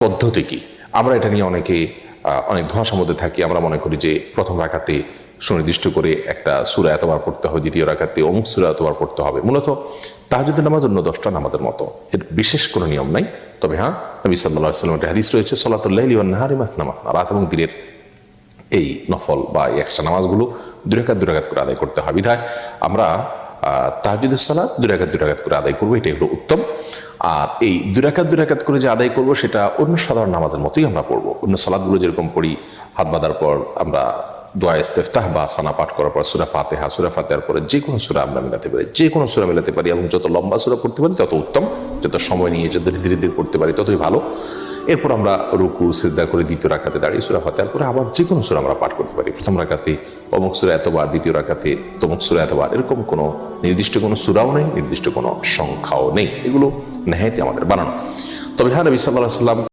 পদ্ধতি কি? আমরা এটা নিয়ে অনেক ধোঁয়াশার মধ্যে থাকি। আমরা মনে করি যে প্রথম রাকাতে সুনির্দিষ্ট করে একটা সূরা এতবার পড়তে হবে, দ্বিতীয় রাকাতে অমুক সূরা এতবার পড়তে হবে। মূলত তাহাজ্জুদের নামাজ অন্য 10টা নামাজের মতো, এর বিশেষ কোনো নিয়ম নাই। তবে হ্যাঁ, নবী সাল্লাল্লাহু আলাইহি ওয়াসাল্লামের হাদিস রয়েছে, সালাতুল লাইলি ওয়ান নাহারি মাসনা মাসনা, রাত এবং দিনের এই নফল বা এক্সট্রা নামাজগুলো 2 রাকাত করে আদায় করতে হয়। বিধায় আমরা তাহাজ্জুদের সালাত 2 রাকাত করে আদায় করবো, এটাই হলো উত্তম। আর এই 2 রাকাত করে যে আদায় করব সেটা অন্য সাধারণ নামাজের মতোই আমরা পড়বো। অন্য সালাতগুলো যেরকম পড়ি, হাত বাঁধার পর আমরা দোয়া ইস্তেফতাহ বা সানা পাঠ করার পর সূরা ফাতিহার পরে যে কোনো সূরা আমরা মিলাতে পারি, যে কোনো সূরা মিলাতে পারি, এবং যত লম্বা সূরা পড়তে পারি তত উত্তম, যত সময় নিয়ে যত ধীরে ধীরে পড়তে পারি ততই ভালো। এরপর আমরা রুকু সিজদা করে দ্বিতীয় রাকাতে দাঁড়িয়ে সূরা ফাতিহার পরে আবার যে কোনো সূরা আমরা পাঠ করতে পারি। প্রথম রাকাতে অমুক সূরা এতবার, দ্বিতীয় রাকাতে তমুক সূরা এতবার, এরকম কোনো নির্দিষ্ট কোনো সূরাও নেই, নির্দিষ্ট কোনো সংখ্যাও নেই। এগুলো নেহায়েতই আমাদের বানানো। তবে হ্যাঁ, নবী সাল্লাল্লাহু আলাইহি ওয়াসাল্লাম